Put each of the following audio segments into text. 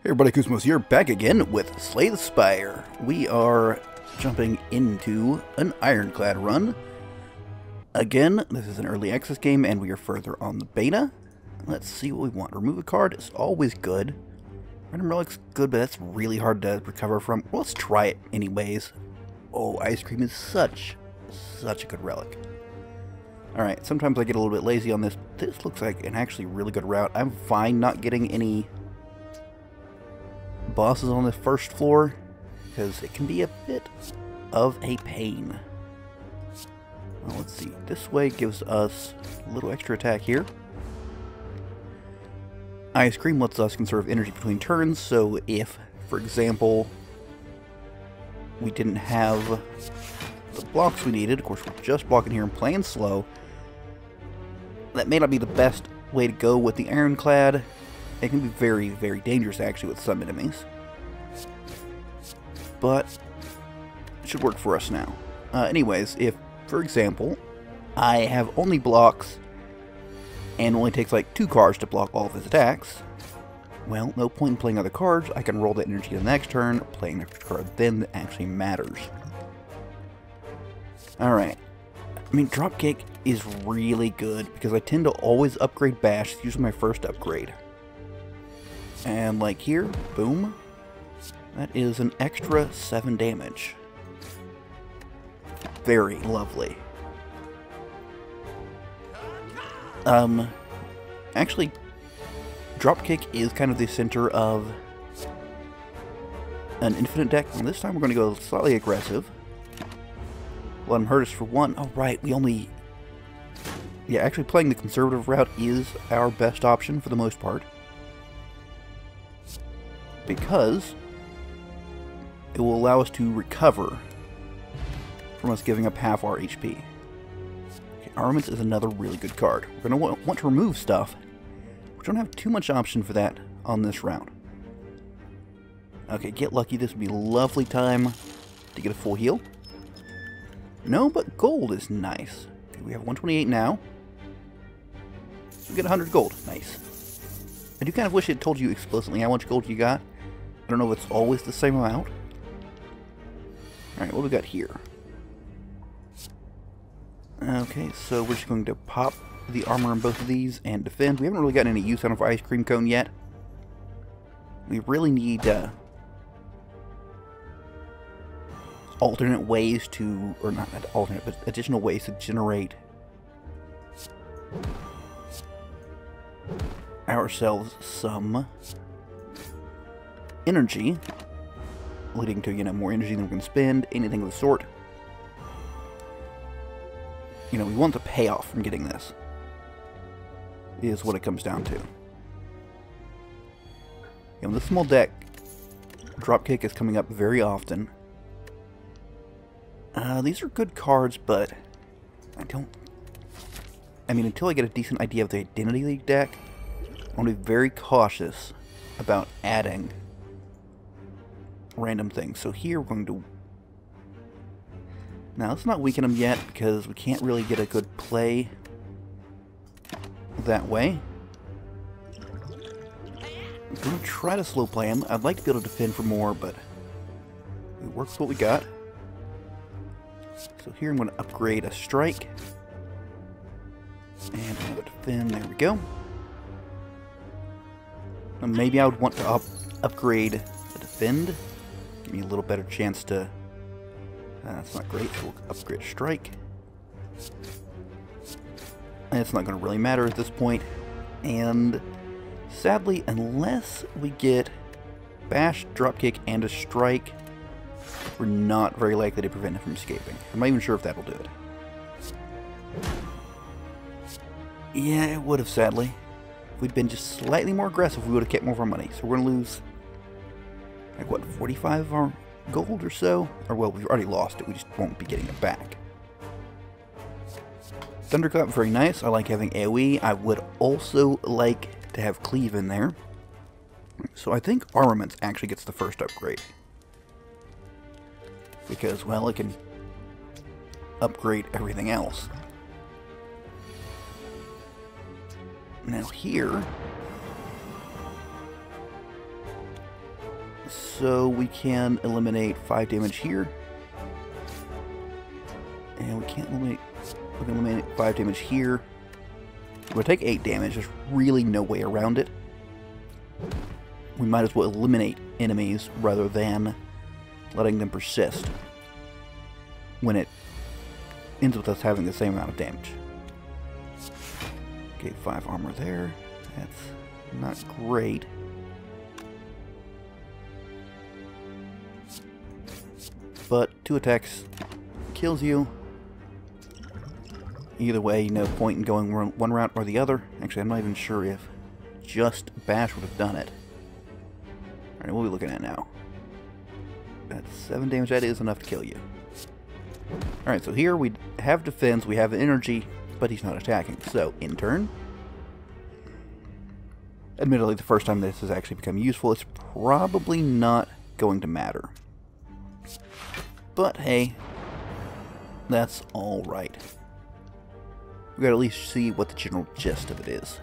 Hey everybody, Koosemose here, back again with Slay the Spire. We are jumping into an ironclad run. Again, this is an early access game and we are further on the beta. Let's see what we want. Remove a card is always good. Random relic's good, but that's really hard to recover from. Well, let's try it anyways. Oh, ice cream is such a good relic. Alright, sometimes I get a little bit lazy on this. This looks like an actually really good route. I'm fine not getting any bosses on the first floor, because it can be a bit of a pain. Well, let's see. This way gives us a little extra attack here. Ice cream lets us conserve energy between turns, so if, for example, we didn't have the blocks we needed, of course we're just blocking here and playing slow, that may not be the best way to go with the ironclad. It can be very, very dangerous actually with some enemies. But it should work for us now. Anyways, if, for example, I have only blocks and only takes like 2 cards to block all of his attacks, well, no point in playing other cards. I can roll that energy the next turn, playing the card then that actually matters. Alright. I mean, Dropkick is really good because I tend to always upgrade Bash. It's usually my first upgrade. And like here, boom, that is an extra 7 damage. Very lovely. Actually, Dropkick is kind of the center of an infinite deck. And this time we're going to go slightly aggressive. Let him hurt us for 1. Oh, right, we only... Yeah, actually playing the conservative route is our best option for the most part, because it will allow us to recover from us giving up half our HP. Okay, Armaments is another really good card. We're going to want to remove stuff. We don't have too much option for that on this round. Okay, get lucky. This would be a lovely time to get a full heal. No, but gold is nice. Okay, we have 128 now. We get 100 gold. Nice. I do kind of wish it told you explicitly how much gold you got. I don't know if it's always the same amount. Alright, what do we got here? Okay, so we're just going to pop the armor on both of these and defend. We haven't really gotten any use out of our ice cream cone yet. We really need alternate ways to, or not alternate, but additional ways to generate ourselves some energy, leading to, you know, more energy than we can spend, anything of the sort. You know, we want the payoff from getting this, is what it comes down to. In this small deck, Dropkick is coming up very often. These are good cards, but I mean, until I get a decent idea of the Identity League deck, I want to be very cautious about adding random things. So here we're going to... Now, let's not weaken them yet, because we can't really get a good play that way. I'm going to try to slow play him. I'd like to be able to defend for more, but it works with what we got. So here I'm going to upgrade a strike. And I'm going to defend. There we go. Now maybe I would want to upgrade the defend. Give me a little better chance to... that's not great, so we'll upgrade a strike. And it's not going to really matter at this point. And sadly, unless we get Bash, Dropkick, and a strike, we're not very likely to prevent him from escaping. I'm not even sure if that'll do it. Yeah, it would have, sadly. If we'd been just slightly more aggressive, we would have kept more of our money. So we're going to lose, like, what, 45 of our gold or so? Or, well, we've already lost it. We just won't be getting it back. Thunderclap, very nice. I like having AoE. I would also like to have Cleave in there. So I think Armaments actually gets the first upgrade, because, well, it can upgrade everything else. Now here, So we can eliminate 5 damage here. And we can't eliminate... We can eliminate 5 damage here. We're going to take 8 damage. There's really no way around it. We might as well eliminate enemies rather than letting them persist when it ends with us having the same amount of damage. Okay, 5 armor there. That's not great. But 2 attacks kills you. Either way, no point in going one route or the other. Actually, I'm not even sure if just Bash would have done it. Alright, what are we looking at now? That's 7 damage. That is enough to kill you. Alright, so here we have defense, we have energy, but he's not attacking. So, in turn, admittedly, the first time this has actually become useful, it's probably not going to matter. But, hey, that's alright. We gotta at least see what the general gist of it is.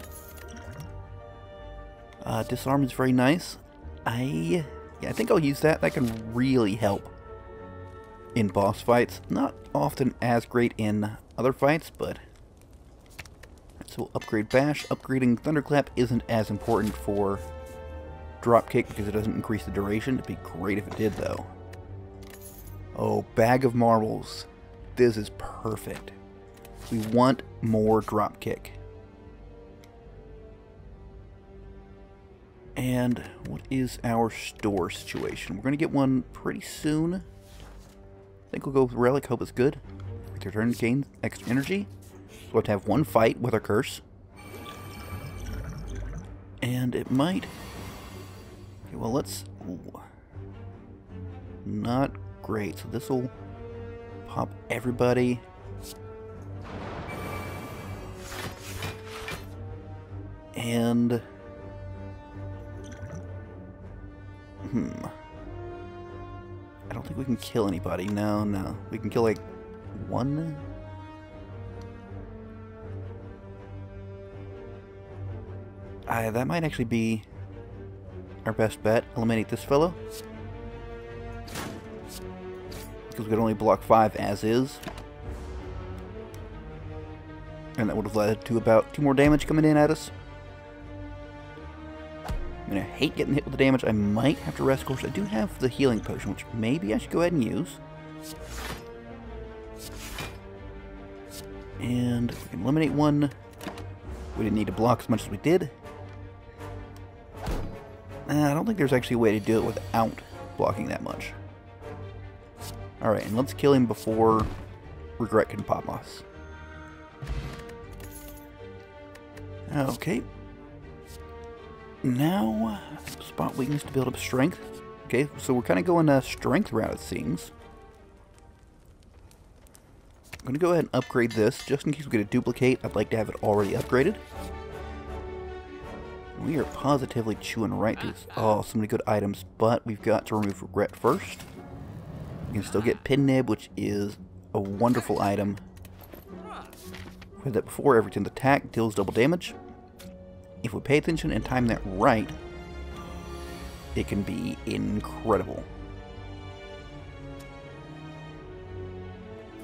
Disarm is very nice. I think I'll use that. That can really help in boss fights. Not often as great in other fights, but... So we'll upgrade Bash. Upgrading Thunderclap isn't as important for Dropkick because it doesn't increase the duration. It'd be great if it did, though. Oh, Bag of Marbles. This is perfect. We want more Dropkick. And what is our store situation? We're going to get one pretty soon. I think we'll go with Relic. Hope it's good. Return gain extra energy. We'll have to have one fight with our curse. And it might... Okay, well, let's... Ooh. Not great. So this will pop everybody. And... I don't think we can kill anybody. No. We can kill, like, one... that might actually be our best bet. Eliminate this fellow. Because we could only block 5 as is. And that would have led to about 2 more damage coming in at us. I mean, I hate getting hit with the damage. I might have to rest course. I do have the healing potion, which maybe I should go ahead and use. And we can eliminate one. We didn't need to block as much as we did. I don't think there's actually a way to do it without blocking that much. Alright, and let's kill him before regret can pop us. Okay. Now, spot weakness to build up strength. Okay, so we're kind of going a strength route, it seems. I'm going to go ahead and upgrade this, just in case we get a duplicate. I'd like to have it already upgraded. We are positively chewing right through this. Oh, so many good items, but we've got to remove regret first. We can still get Pin Nib, which is a wonderful item. We had that before. Every 10th attack deals double damage. If we pay attention and time that right, it can be incredible.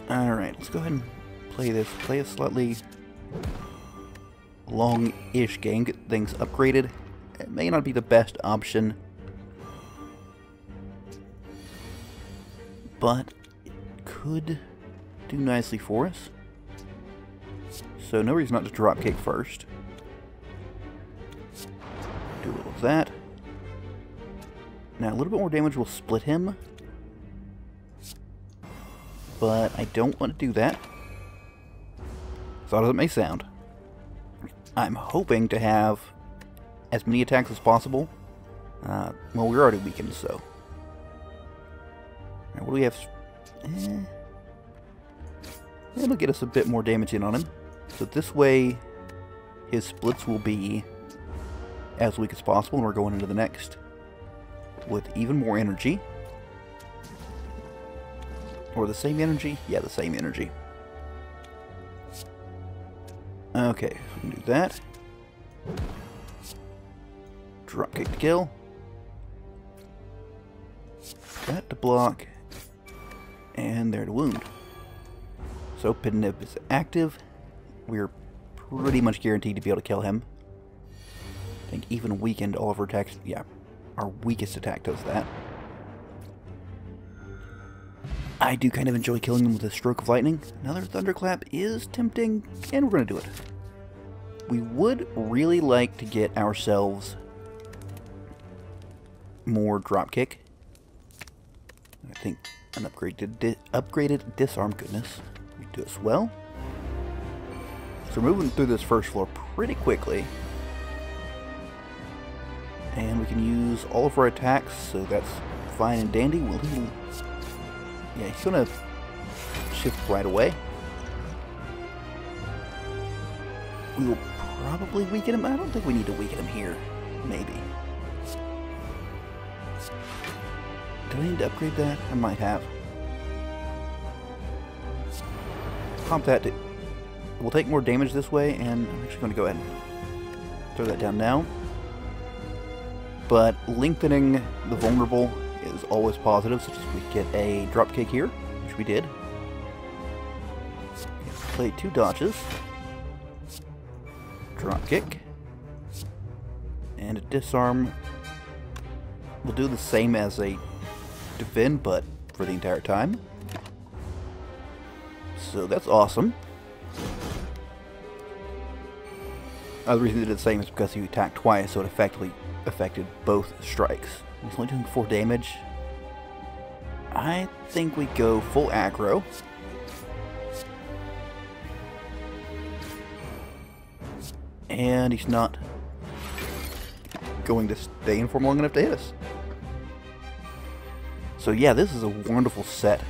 Alright, let's go ahead and play this. Play a slightly long-ish game, get things upgraded. It may not be the best option, but it could do nicely for us. So no reason not to drop kick first. Do a little of that. Now a little bit more damage will split him, but I don't want to do that. As odd as it may sound. I'm hoping to have as many attacks as possible. Well, we're already weakened, so. Right, what do we have? It'll get us a bit more damage in on him. So this way, his splits will be as weak as possible, and we're going into the next with even more energy. Or the same energy? Yeah, the same energy. Okay, we can do that. Drop kick to kill. That to block. And there to wound. So Pit Nip is active. We're pretty much guaranteed to be able to kill him. I think even weakened all of our attacks. Yeah, our weakest attack does that. I do kind of enjoy killing them with a stroke of lightning. Another thunderclap is tempting, and we're going to do it. We would really like to get ourselves more dropkick. I think an upgraded disarm, goodness, we do as well. So we're moving through this first floor pretty quickly. And we can use all of our attacks, so that's fine and dandy. Will he... Yeah, he's gonna shift right away. We will probably weaken him. I don't think we need to weaken him here. Maybe. Do I need to upgrade that? I might have. Pump that to... We'll take more damage this way, and I'm actually going to go ahead and throw that down now. But lengthening the vulnerable is always positive, such as we get a dropkick here, which we did. Play 2 dodges. Dropkick. And a disarm. We'll do the same as a defend, but for the entire time. So that's awesome. The reason they did the same is because he attacked twice, so it effectively affected both strikes. He's only doing 4 damage. I think we go full aggro. And he's not going to stay in form long enough to hit us. So yeah, this is a wonderful set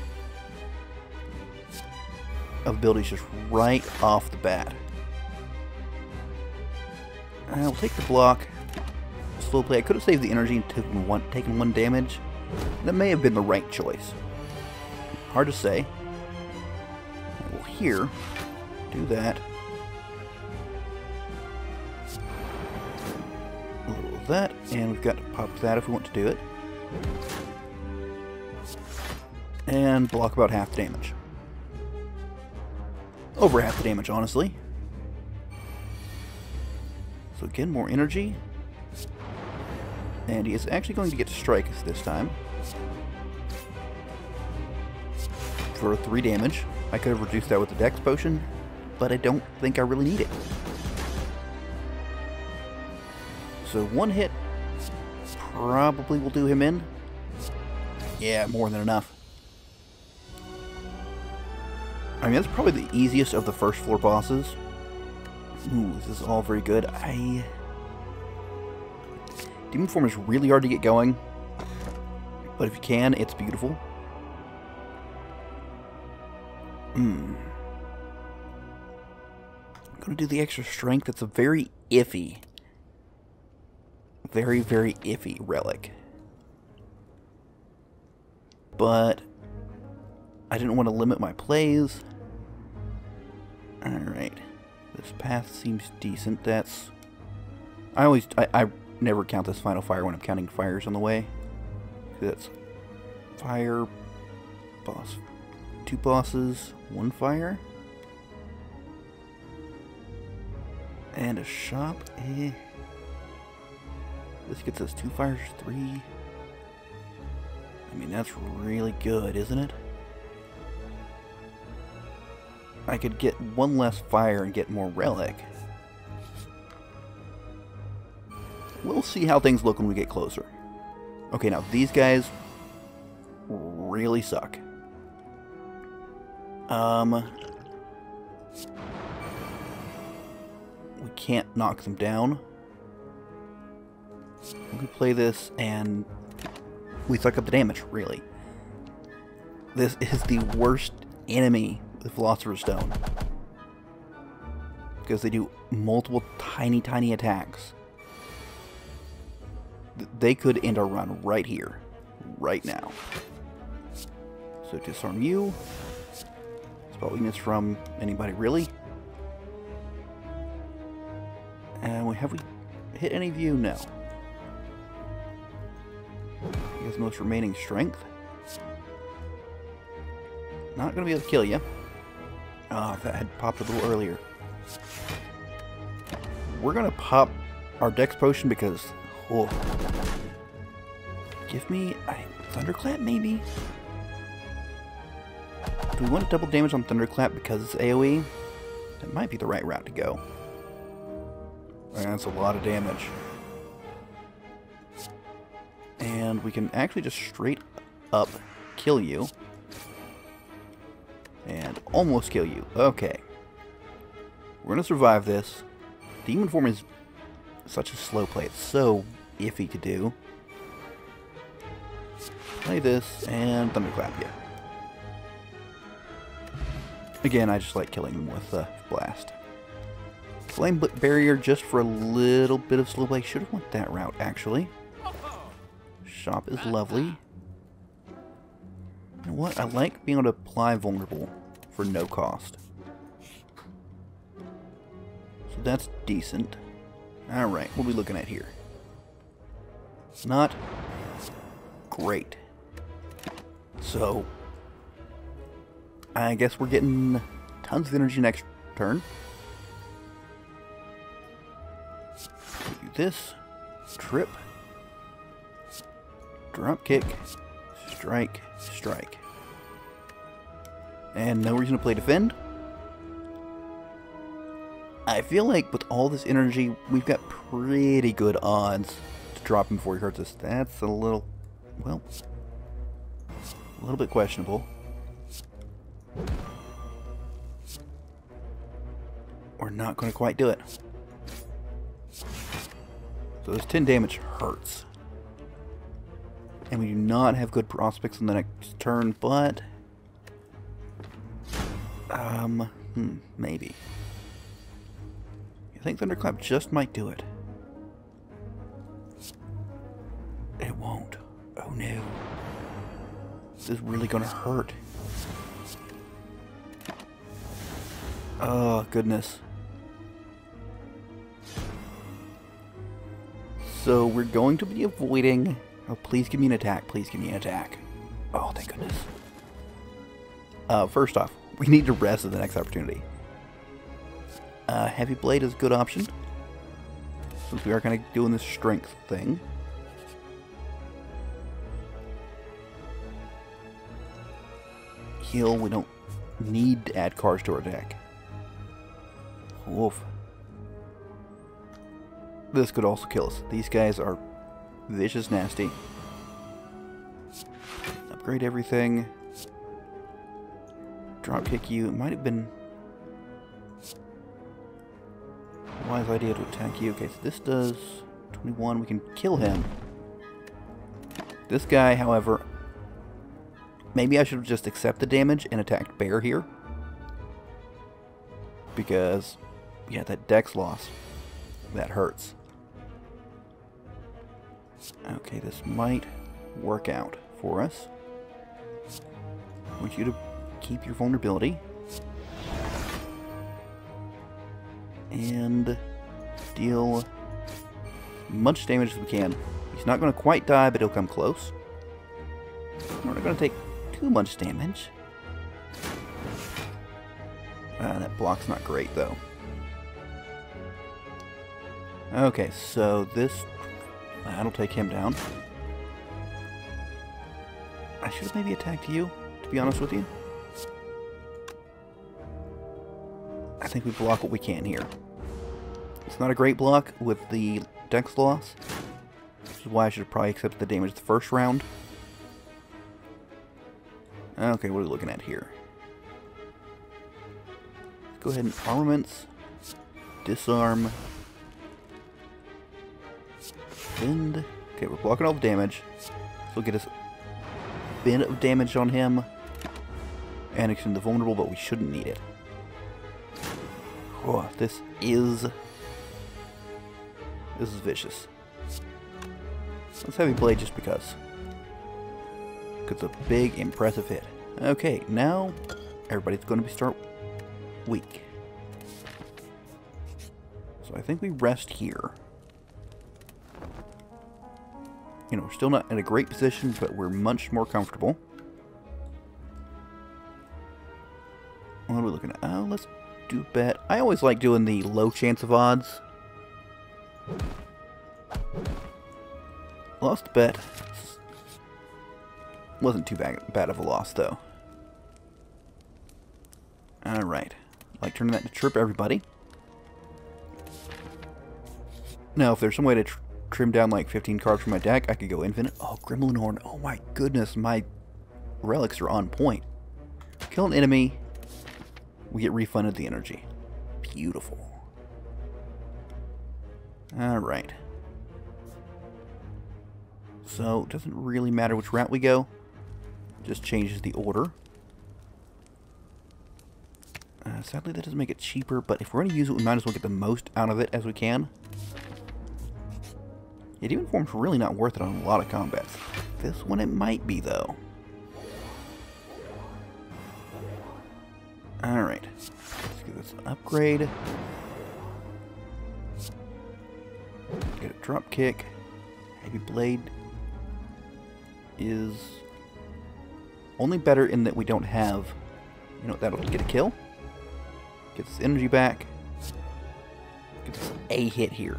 of abilities just right off the bat. We'll take the block. Slow play. I could have saved the energy and taken one damage. That may have been the right choice. Hard to say. We'll here do that. A little of that, and we've got to pop that if we want to do it. And block about half the damage. Over half the damage, honestly. So again, more energy. And he is actually going to get to strike us this time. For 3 damage. I could have reduced that with the Dex potion, but I don't think I really need it. So 1 hit probably will do him in. Yeah, more than enough. I mean, that's probably the easiest of the first floor bosses. Ooh, this is all very good. Demon form is really hard to get going, but if you can, it's beautiful. I'm gonna do the extra strength. That's a very iffy, very iffy relic. But I didn't want to limit my plays. Alright. This path seems decent. That's... I never count this final fire when I'm counting fires on the way. That's fire, boss, 2 bosses, 1 fire, and a shop. This gets us 2 fires, 3. I mean, that's really good, isn't it? I could get 1 less fire and get more relic. We'll see how things look when we get closer. Okay, now these guys really suck. We can't knock them down. We play this and we suck up the damage, really. This is the worst enemy with Philosopher's Stone. Because they do multiple tiny attacks. They could end our run right here, right now. So disarm you. Spell weakness from anybody, really. And have we hit any of you? No. has the most remaining strength. Not going to be able to kill you. Oh, if that had popped a little earlier. We're going to pop our Dex Potion because... Oh, give me a Thunderclap, maybe? Do we want to double damage on Thunderclap because it's AoE? That might be the right route to go. That's a lot of damage. And we can actually just straight up kill you. And almost kill you. Okay. We're going to survive this. Demon Form is such a slow play. It's so iffy to do. Play this and Thunderclap you. Again, I just like killing them with Blast. Flame Barrier just for a little bit of slow play. Should have went that route, actually. Shop is lovely. You know what? I like being able to apply Vulnerable for no cost. So that's decent. Alright, what are we looking at here? Not great. So, I guess we're getting tons of energy next turn. Do this. Trip. Drop kick. Strike. Strike. And no reason to play defend. I feel like with all this energy, we've got pretty good odds to drop him before he hurts us. That's a little, well, a little bit questionable. We're not going to quite do it. So this 10 damage hurts. And we do not have good prospects in the next turn, but... maybe. I think Thunderclap just might do it. It won't. Oh no. This is really gonna hurt. Oh, goodness. So we're going to be avoiding... Oh, please give me an attack. Please give me an attack. Oh, thank goodness. First off, we need to rest at the next opportunity. Heavy Blade is a good option, since we are kind of doing this strength thing. Heal, we don't need to add cards to our deck. Wolf. This could also kill us. These guys are vicious nasty. Upgrade everything. Dropkick you. It might have been a wise idea to attack you. Okay, so this does 21. We can kill him. This guy, however, maybe I should have just accepted damage and attacked Bear here. Because, yeah, that dex loss, that hurts. Okay, this might work out for us. I want you to keep your vulnerability. And deal as much damage as we can. He's not going to quite die, but he'll come close. We're not going to take too much damage. That block's not great, though. Okay, so this... that'll take him down. I should have maybe attacked you, to be honest with you. I think we block what we can here. It's not a great block with the dex loss, which is why I should have probably accepted the damage the first round. Okay, what are we looking at here? Let's go ahead and armaments, disarm, bend. Okay, we're blocking all the damage. So we'll get us a bit of damage on him. And extend the vulnerable, but we shouldn't need it. Oh, this is vicious. Let's Heavy Blade just because. It's a big, impressive hit. Okay, now everybody's going to start weak. So I think we rest here. You know, we're still not in a great position, but we're much more comfortable. What are we looking at? Oh, let's do a bet. I always like doing the low chance of odds. Lost the bet. Wasn't too bad of a loss, though. Alright. Like turning that to trip everybody. Now, if there's some way to trim down like 15 cards from my deck, I could go infinite. Oh, Gremlin Horn. Oh my goodness, my relics are on point. Kill an enemy, we get refunded the energy. Beautiful. Alright. So, it doesn't really matter which route we go. Just changes the order. Sadly, that doesn't make it cheaper, but if we're going to use it, we might as well get the most out of it as we can. Yeah, Demon Form's really not worth it on a lot of combats. This one it might be, though. Alright. Let's give this an upgrade. Get a drop kick. Heavy Blade is only better in that we don't have... You know, that'll get a kill. Get this energy back. Get this a hit here.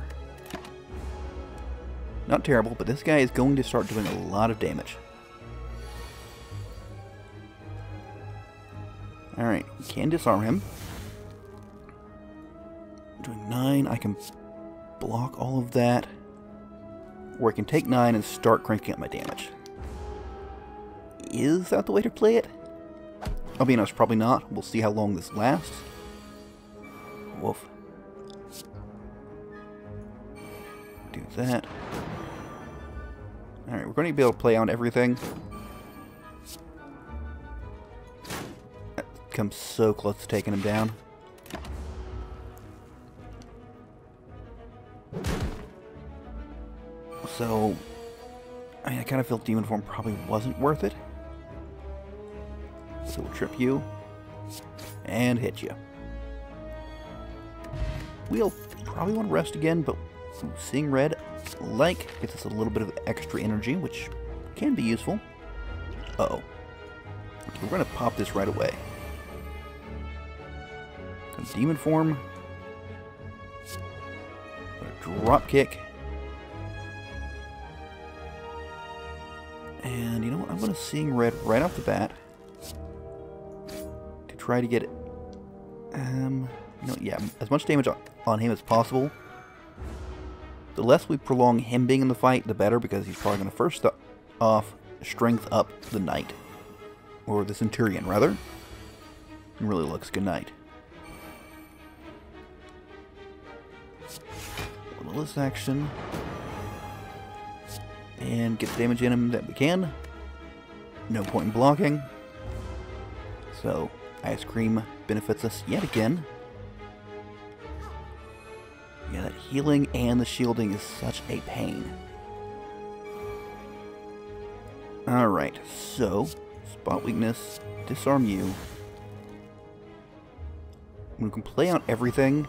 Not terrible, but this guy is going to start doing a lot of damage. Alright, we can disarm him. Doing 9, I can block all of that. Or I can take 9 and start cranking up my damage. Is that the way to play it? I'll be honest, probably not. We'll see how long this lasts. Woof. Do that. Alright, we're going to be able to play on everything. That comes so close to taking him down. So, I mean, I kind of feel Demon Form probably wasn't worth it. So we'll trip you and hit you. We'll probably want to rest again, but seeing red, like, gets us a little bit of extra energy, which can be useful. Uh-oh. Okay, we're going to pop this right away. Demon Form. Drop kick. And you know what? I'm going to Seeing Red right off the bat. To try to get it. You know, yeah, as much damage on him as possible. The less we prolong him being in the fight, the better, because he's probably going to first off strength up the knight. Or the centurion, rather. It really looks good knight. This action. And get the damage in him that we can. No point in blocking. So, Ice Cream benefits us yet again. Yeah, that healing and the shielding is such a pain. Alright, so, spot weakness, disarm you. We can play out everything.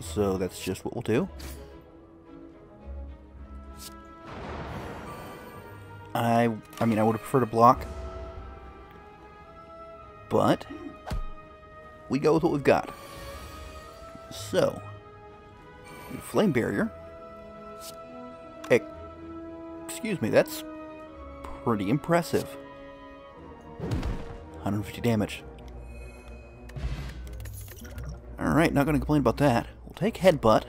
So that's just what we'll do. I mean, I would have preferred to block. But we go with what we've got. So, Flame Barrier. Excuse me, that's pretty impressive. 150 damage. Alright, not going to complain about that. We'll take Headbutt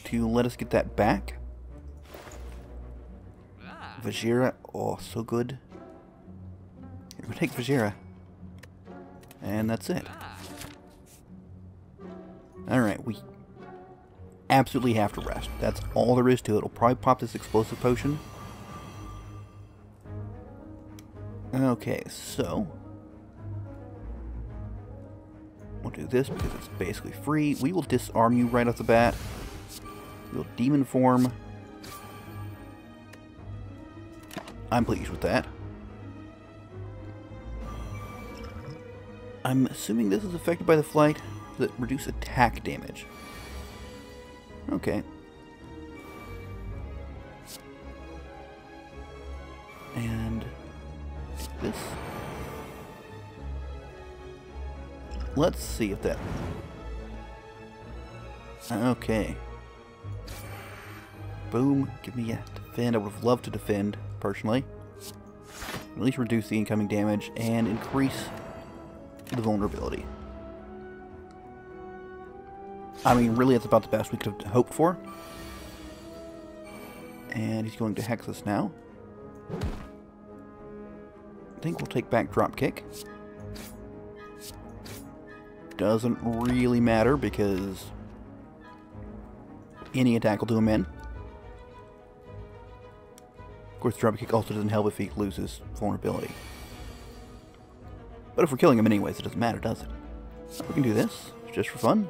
to let us get that back. Vajira, oh, so good. Here, we'll take Vajira. And that's it. Alright, we absolutely have to rest. That's all there is to it. We'll probably pop this explosive potion. Okay, so we'll do this because it's basically free. We will disarm you right off the bat. We'll Demon Form. I'm pleased with that. I'm assuming this is affected by the flight that reduce attack damage. Okay. And this. Let's see if that... Okay. Boom. Give me a defend. I would have loved to defend, personally. At least reduce the incoming damage and increase the vulnerability. I mean, really, it's about the best we could have hoped for. And he's going to hex us now. I think we'll take back dropkick. Doesn't really matter because any attack will do him in. Of course, dropkick also doesn't help if he loses vulnerability. But if we're killing him anyways, it doesn't matter, does it? So we can do this just for fun.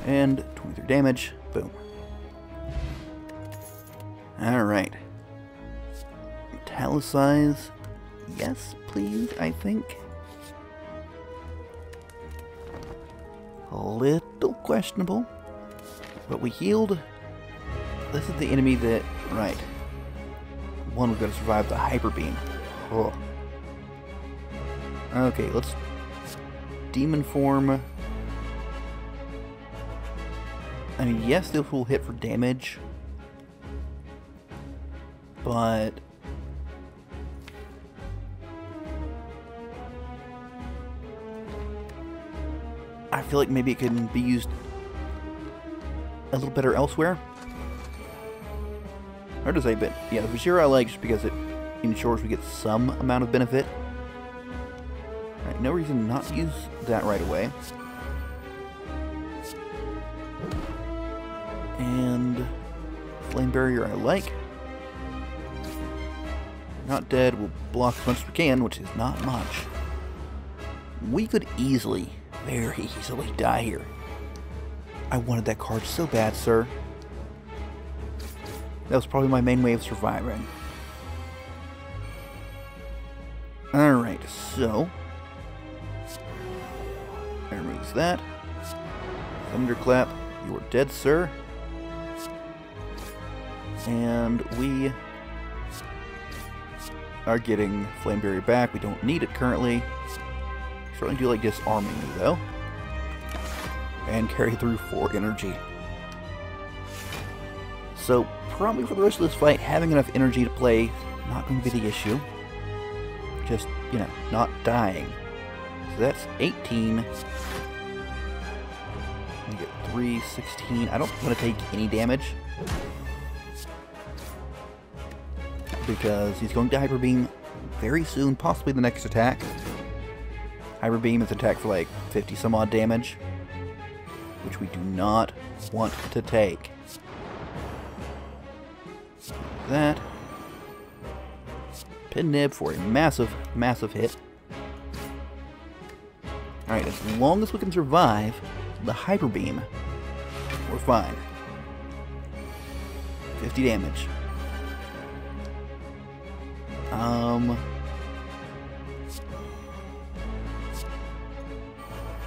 And 23 damage. Boom. Alright. Metallicize. Yes, please, I think. A little questionable. But we healed. This is the enemy that... Right. One, we've got to survive the hyper beam. Oh. Okay, let's... Demon form... I mean, yes, this will hit for damage. But... I feel like maybe it can be used a little better elsewhere. Hard to say, but yeah, the Vajira I like just because it ensures we get some amount of benefit. Alright, no reason not to use that right away. And Flame Barrier I like. Not dead, we'll block as much as we can, which is not much. We could easily, very easily die here. I wanted that card so bad, sir. That was probably my main way of surviving. Alright, so... There removes that. Thunderclap, you are dead, sir. And we are getting Flame Barrier back. We don't need it currently. Certainly do like disarming me, though. And carry through 4 energy. So, probably for the rest of this fight, having enough energy to play, not going to be the issue. Just, you know, not dying. So that's 18. I get 3, 16. I don't want to take any damage. Because he's going to Hyper Beam very soon, possibly the next attack. Hyper Beam is an attack for like 50 some odd damage, which we do not want to take. That. Pin Nib for a massive, massive hit. Alright, as long as we can survive the Hyper Beam, we're fine. 50 damage.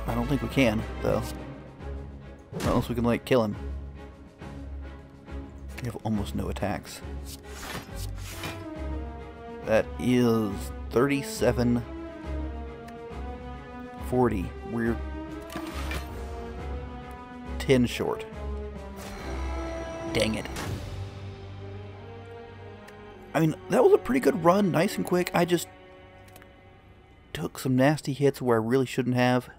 I don't think we can, though. Not unless we can, like, kill him. We have almost no attacks. That is 37... 40. We're 10 short. Dang it. I mean, that was a pretty good run, nice and quick. I just took some nasty hits where I really shouldn't have.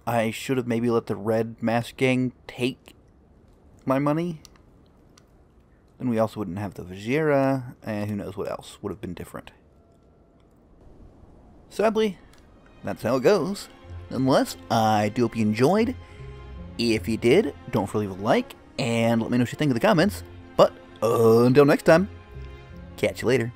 I should have maybe let the Red Mask Gang take my money. Then we also wouldn't have the Vajira, and who knows what else would have been different. Sadly, that's how it goes. Nonetheless, I do hope you enjoyed. If you did, don't forget to leave a like, and let me know what you think in the comments. But until next time, catch you later.